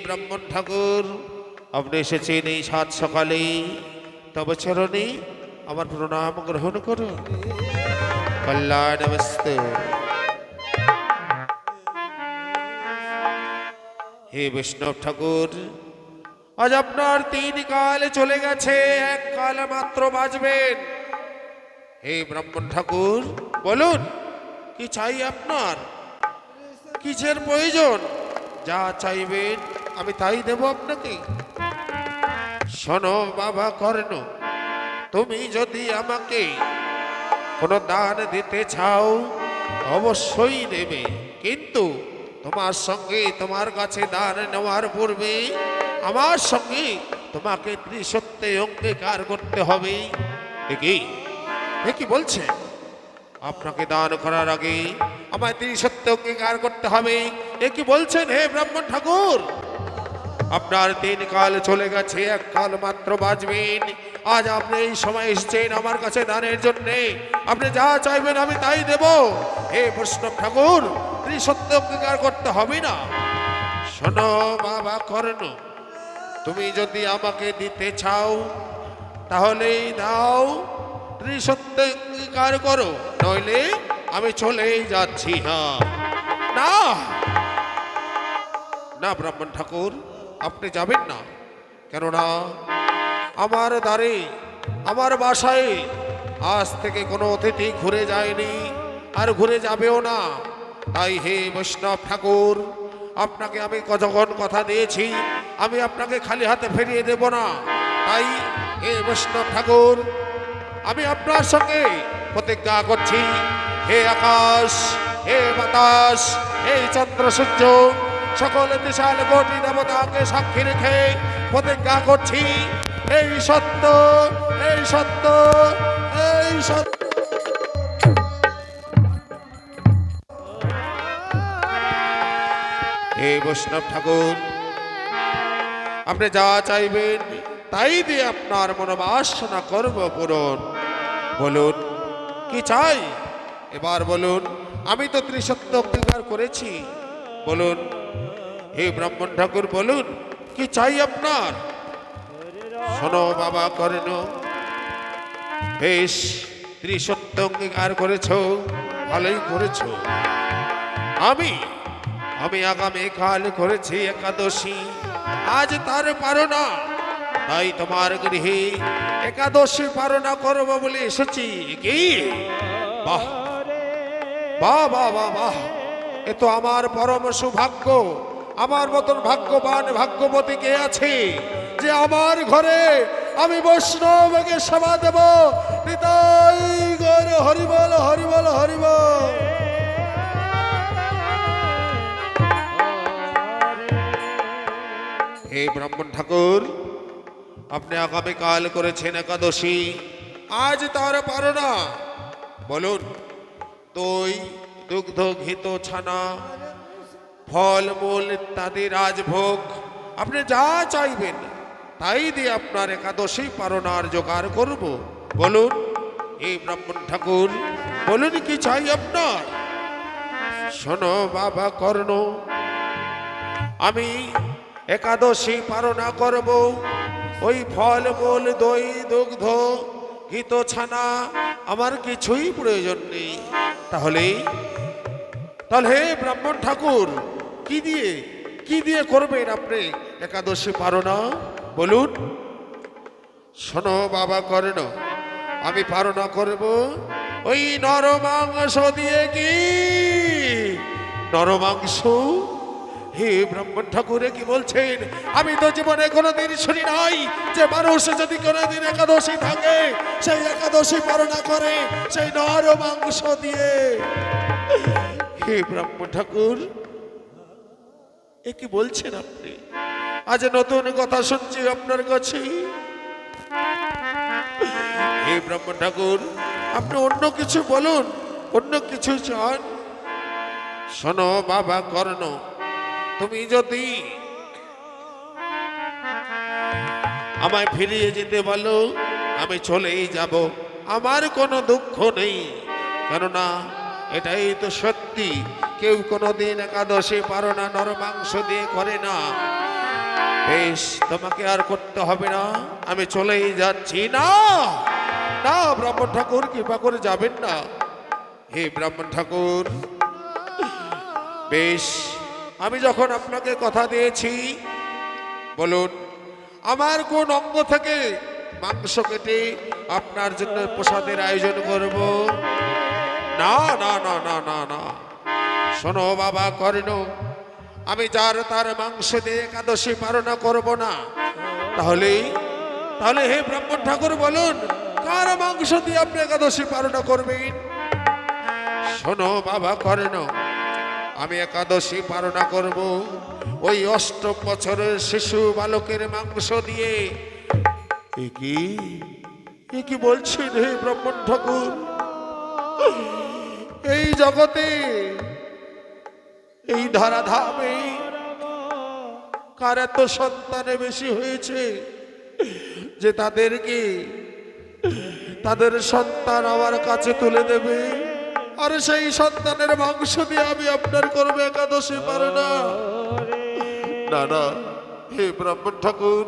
ব্রাহ্মণ ঠাকুর, আপনি এসেছেন এই সাত সকালে, তবে চরণে আমার প্রণাম গ্রহণ করুন। কল্যাণমস্তু। হে বৈষ্ণব ঠাকুর, আজ আপনার 3 কাল চলে গেছে, 1 কাল মাত্র বাজবেন। হে ব্রাহ্মণ ঠাকুর, বলুন কি চাই আপনার, কিসের প্রয়োজন? যা চাইবেন আমি তাই দেব আপনাকে। শোনো বাবা কর্ণ, তুমি যদি আমাকে কোনো দান দিতে চাও অবশ্যই দেবে, কিন্তু তোমার সঙ্গে, তোমার কাছে দান নেওয়ার পূর্বে আমার সঙ্গে তোমাকে ত্রিসত্যে অঙ্গীকার করতে হবে। কি বলছে? আপনাকে দান করার আগে আমায় ত্রিসত্যে অঙ্গীকার করতে হবে, এ কি বলছেন হে ব্রাহ্মণ ঠাকুর? আপনার 3 কাল চলে গেছে, 1 কাল মাত্র বাজবেন। আজ আপনি এই সময় এসেছেন আমার কাছে দানের জন্য, আপনি যা চাইবেন আমি তাই দেব। হে বৈষ্ণব ঠাকুর, ত্রিসত্য অঙ্গীকার করতে হবে না। শোনো বাবা কর্ণ, তুমি যদি আমাকে দিতে চাও তাহলে দাও, ত্রিসত্য অঙ্গীকার করো, নইলে আমি চলেই যাচ্ছি। হ্যাঁ না না ব্রাহ্মণ ঠাকুর, আপনি যাবেন না, কেননা আমার দ্বারে, আমার বাসায় আজ থেকে কোনো অতিথি ঘুরে যায়নি, আর ঘুরে যাবেও না। তাই হে বৈষ্ণব ঠাকুর, আপনাকে আমি যখন কথা দিয়েছি আমি আপনাকে খালি হাতে ফিরিয়ে দেব না। তাই হে বৈষ্ণব ঠাকুর, আমি আপনার সঙ্গে প্রতিজ্ঞা করছি, হে আকাশ, হে বাতাস, হে চন্দ্র সূর্য, সকল বিশাল কোটি দেবতাকে সাক্ষী রেখে প্রতিজ্ঞা করছি, এই সত্য, এই সত্য, এই সত্য। হে বৈষ্ণব ঠাকুর, আপনি যা চাইবেন তাই দিয়ে আপনার মনোবাসনা করব পূরণ। বলুন কি চাই এবার বলুন, আমি তো ত্রিসত্য অঙ্গীকার করেছি। বলুন হে ব্রাহ্মণ ঠাকুর, বলুন কি চাই আপনার? শোনো বাবা কর্ণ, বেশ ত্রিসত্য অঙ্গীকার করেছ, ভালোই করেছ। আমি আগামী কাল করেছি একাদশী, আজ তার পারনা, তাই তোমার গৃহে একাদশী পারনা করব বলে এসেছি। কি বাহ বাহ বাহ বাহ বাহ, এ তো আমার পরম সৌভাগ্য। আমার মতন ভাগ্যবান ভাগ্যবতী কে আছে যে আমার ঘরে আমি বৈষ্ণবকে সেবা দেব? নিতাই গৌর হরিবল হরিবল হরিবল। হে ব্রাহ্মণ ঠাকুর, আপনি আগামীকাল করেছেন একাদশী, আজ তার পারনা। বলুন দই, দুগ্ধ, ঘিত, ছানা, ফল মূল ইত্যাদি রাজভোগ আপনি যা চাইবেন তাই দিয়ে আপনার একাদশী পারনার জোগাড় করব। বলুন এই ব্রাহ্মণ ঠাকুর, বলুন কি চাই আপনার? শোনো বাবা কর্ণ, আমি একাদশী পারনা করব, ওই ফল মূল, দই, দুগ্ধ, ঘিত, ছানা আমার কিছুই প্রয়োজন নেই। তাহলে হে ব্রাহ্মণ ঠাকুর, কি দিয়ে করবেন আপনি একাদশী পারনা? বলুন। শোনো বাবা কর্ণ, আমি পারনা করব ওই নরমাংস দিয়ে। কি নরমাংস? হে ব্রাহ্মণ ঠাকুরে কি বলছেন? আমি তো জীবনে কোনোদিন শুনি নাই যে মানুষ যদি কোনোদিন একাদশী থাকে সেই একাদশী পালনা করে সেই নর মাংস দিয়ে। হে ব্রাহ্মণ ঠাকুর, এ কি বলছেন আপনি? আজ নতুন কথা শুনছি আপনার কাছে। হে ব্রাহ্মণ ঠাকুর, আপনি অন্য কিছু বলুন, অন্য কিছু চান। শোনো বাবা কর্ণ, তুমি যদি আমায় ফিরিয়ে যেতে বলো আমি চলেই যাব, আমার কোনো দুঃখ নেই। কেননা এটাই তো সত্যি, কেউ কোনোদিন একাদশী পারনা নরমাংস দিয়ে করে না। বেশ, তোমাকে আর করতে হবে না, আমি চলেই যাচ্ছি। না না ব্রাহ্মণ ঠাকুর, কৃপা করে যাবেন না। হে ব্রাহ্মণ ঠাকুর, বেশ, আমি যখন আপনাকে কথা দিয়েছি, বলুন আমার কোন অঙ্গ থেকে মাংস কেটে আপনার জন্য প্রসাদের আয়োজন করব? না না না না না না, শোনো বাবা কর্ণ, আমি যার তার মাংস দিয়ে একাদশী পালন করব না। তাহলে তাহলে হে ব্রাহ্মণ ঠাকুর বলুন, কার মাংস দিয়ে আপনি একাদশী পালন করবেন? শোনো বাবা কর্ণ, আমি একাদশী পালন করব ওই ৮ম বছরের শিশু বালকের মাংস দিয়ে। এ কি বলছেন হে ব্রাহ্মণ ঠাকুর? এই জগতে, এই ধরাধামে কার এত সন্তানে বেশি হয়েছে যে তাদেরকে তাদের সন্তান আমার কাছে তুলে দেবে, আর সেই সন্তানের মাংস দিয়ে আমি আপনার করবো একাদশী পারে না? না না হে ব্রাহ্মণ ঠাকুর,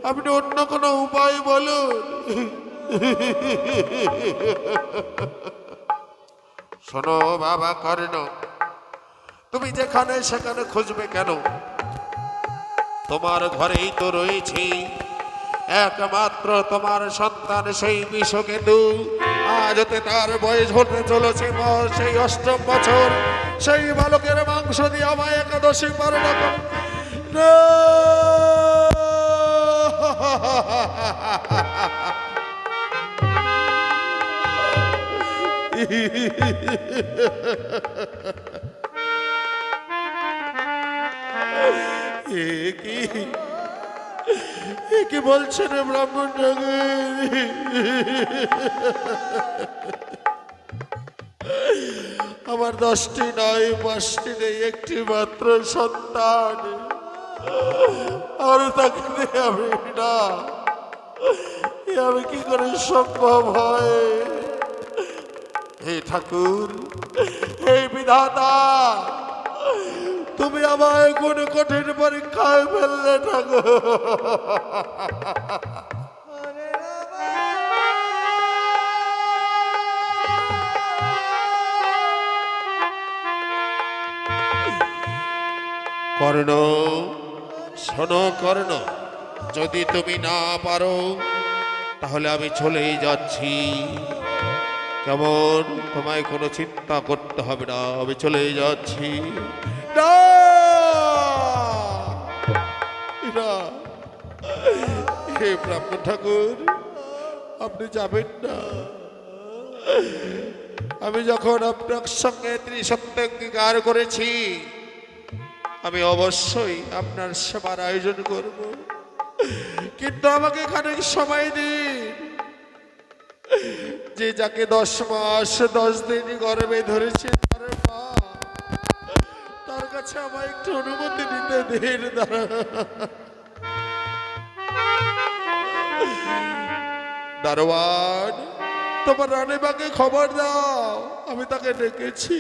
আপনি অন্য কোনো উপায় বলুন। শোনো বাবা কর্ণ, তুমি যেখানে সেখানে খুঁজবে কেন? তোমার ঘরেই তো রয়েছে একমাত্র তোমার সন্তান, সেই বিষকেতু। আজ হতে তার বয়স হতে চলেছে সেই ৮ম বছর। সেই বালকের মাংস দিয়ে আমায় একাদশী পালন করো না। কি বলছেন ব্রাহ্মণ ঠাকুর? আমার 10টি নয়, 5টি নেই, একটি মাত্র সন্তান, আর তাকে আমি না, আমি কি করে সম্ভব হয়? হে ঠাকুর, হে বিধাতা, তুমি আমায় কোন কঠিন পরীক্ষায় ফেললে ঠাকুর। কর্ণ, শোনো কর্ণ, যদি তুমি না পারো তাহলে আমি চলেই যাচ্ছি। কেমন? তোমায় কোনো চিন্তা করতে হবে না, আমি চলেই যাচ্ছি। না হে ব্রাহ্মণ ঠাকুর, আপনি যাবেন না। আমি যখন আপনার সঙ্গে ত্রিসত্য অঙ্গীকার করেছি, আমি অবশ্যই আপনার সেবার আয়োজন করব, কিন্তু আমাকে খানিক সময় দিন। যে যাকে 10 মাস 10 দিন গর্ভে ধরেছে তার মা, তার কাছে আমায় একটু অনুমতি দিতে দিন। দারোয়ান, তোমার রানীমাকে খবর দাও, আমি তাকে ডেকেছি।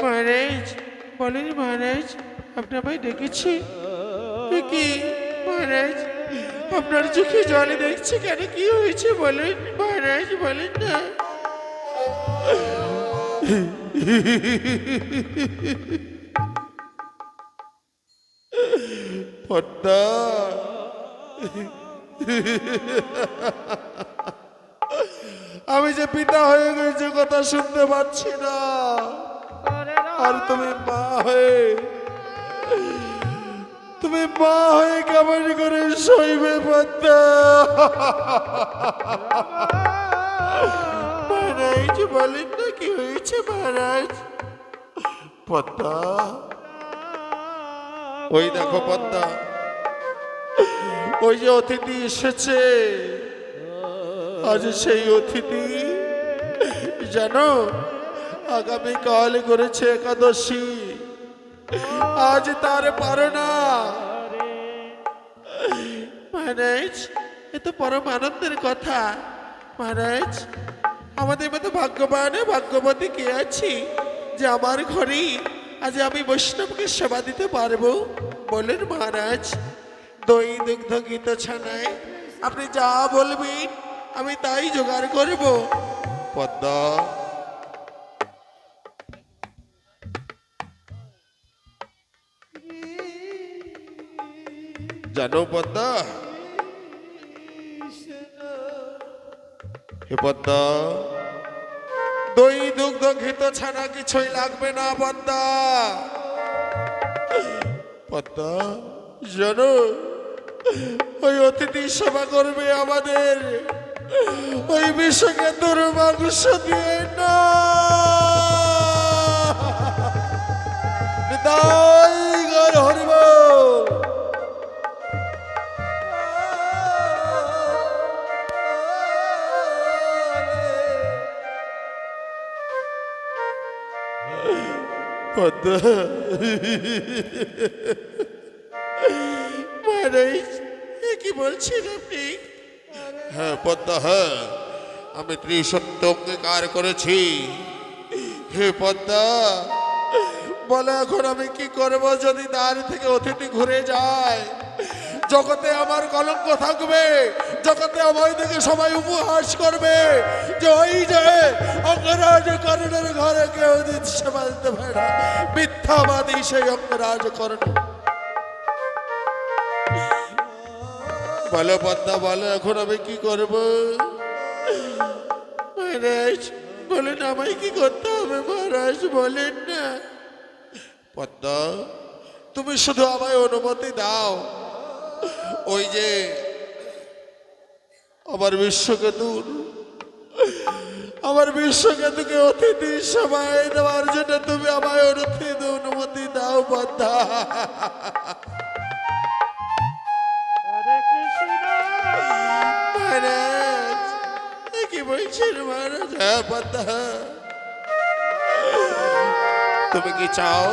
মহারাজ, বলেন মহারাজ, আপনি আমায় ডেকেছি? কি মহারাজ, আপনার চোখে জলে দেখছি কেন? কি হয়েছে বলেন মহারাজ, বলেন না। পদ্মা, আমি যে পিতা হয়ে গেছি কথা শুনতে পাচ্ছি না, আর তুমি মা হয়ে কেমন করে সইবে পদ্মা? মহারাজ বলেন না, কি হয়েছে মহারাজ? পদ্মা, ওই দেখো পদ্মা, ওই যে অতিথি এসেছে, আজ সেই অতিথি জানো আগামীকাল করেছে একাদশী, আজ তার পারো না। মহারাজ এ তো পরম আনন্দের কথা। মহারাজ আমাদের মতো ভাগ্যবান ভাগ্যবতী কে আছি যে আমার ঘরেই আজ আমি বৈষ্ণবকে সেবা দিতে পারবো? বলেন মহারাজ। দই দুগ্ধ গীত ছানায় আপনি যা বলবেন আমি তাই জোগাড় করব। পদ্মা জানো পদ্মা, হে পদ্মা, দই দুগ্ধ ঘিত ছানা কিছুই লাগবে না পদ্মা। পদ্মা জানো ওই অতিথি সেবা করবে আমাদের ওই বিষকেতুর মাংস দিয়ে না। নিতাই গৌর হরি বল। পদ্মা মহারাজ কি বলছেন আপনি? হ্যাঁ পদ্মা, হ্যাঁ আমি ত্রিসত্য অঙ্গীকার করেছি। হে পদ্মা বলে এখন আমি কি করব যদি দ্বার থেকে অতিথি ঘুরে যায়? জগতে আমার কলঙ্ক থাকবে, জগতে আমার থেকে সবাই উপহাস করবে যে ওই যে অঙ্গরাজ কর্ণের ঘরে কেউ দিচ্ছে বলতে পারে না, মিথ্যাবাদী সেই অঙ্গরাজ কর্ণ। বলো পদ্মা বলো এখন আমি কি করব? মহারাজ বলেন আমায় কি করতে হবে? মহারাজ বলেন না। পদ্মা তুমি শুধু আমায় অনুমতি দাও, ওই যে আমার বিশ্বকেতুকে অতিথি সবাই দেওয়ার জন্য তুমি আমায় অনুমতি দাও পদ্মা। মহারাজ কি বলছেন মহারাজ? হ্যাঁ পদ্মা তুমি কি চাও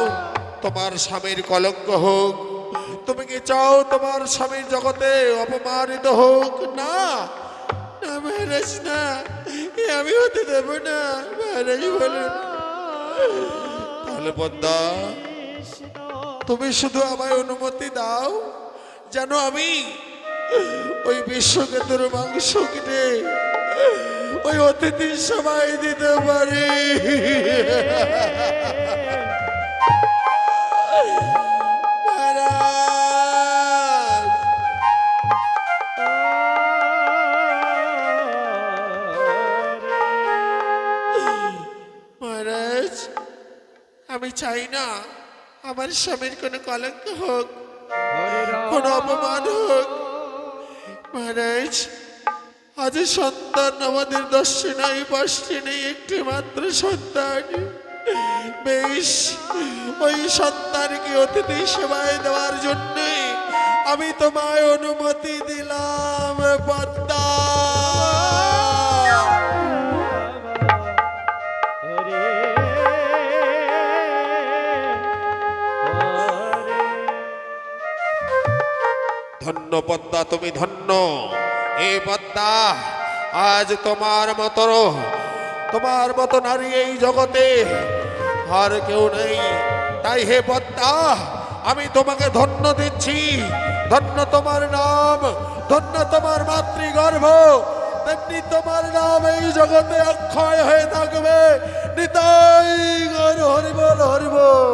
তোমার স্বামীর কলঙ্ক হোক? তুমি কি চাও তোমার স্বামীর জগতে অপমানিত হোক? না না মহারাজ না, আমি হতে দেব না। মহারাজ বলেন তাহলে পদ্মা তুমি শুধু আমায় অনুমতি দাও যেন আমি ওই বিশ্বকেতুর মাংস কিনে ওই অতিথি সবাই দিতে পারি। মহারাজ আমি চাই না আমার স্বামীর কোনো কলঙ্ক হোক, কোনো অপমান হোক। মহারাজ আজ সন্তান আমাদের দশটি নাই পাঁচটি নেই, একটি মাত্র সন্তান। বেশ ওই সন্তানকে অতিথি সেবায় দেওয়ার জন্য আমি তোমায় অনুমতি দিলাম পদ্মা। ধন্য পদ্মা তুমি ধন্য। এ পদ্মা আজ তোমার মতো নারী এই জগতে আর কেউ নেই। তাই হে পদ্মা আমি তোমাকে ধন্য দিচ্ছি। ধন্য তোমার নাম, ধন্য তোমার মাতৃগর্ভ, তেমনি তোমার নাম এই জগতে অক্ষয় হয়ে থাকবে। নিতাই গৌর হরি বল হরি বল।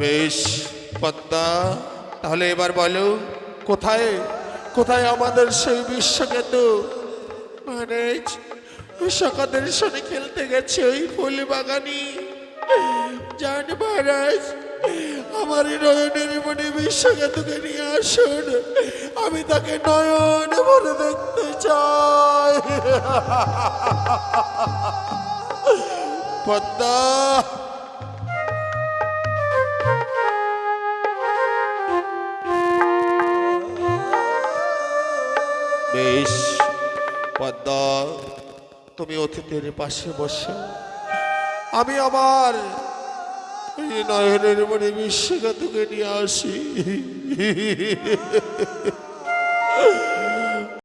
বেশ পদ্মা তাহলে এবার বলো কোথায় কোথায় আমাদের সেই বিশ্বকেতু? মহারাজ সকালের সনে খেলতে গেছে ওই ফুল বাগানি। জান মহারাজ আমার নয়নের মনে বিশ্বকেতুকে নিয়ে আসুন, আমি তাকে নয়ন ভরে দেখতে চাই। পদ্মা বেশ, পদ্মা, তুমি অতিথির পাশে বসে, আমি আমার এই নয়নের মনে বিশ্বঘাতকে নিয়ে আসি।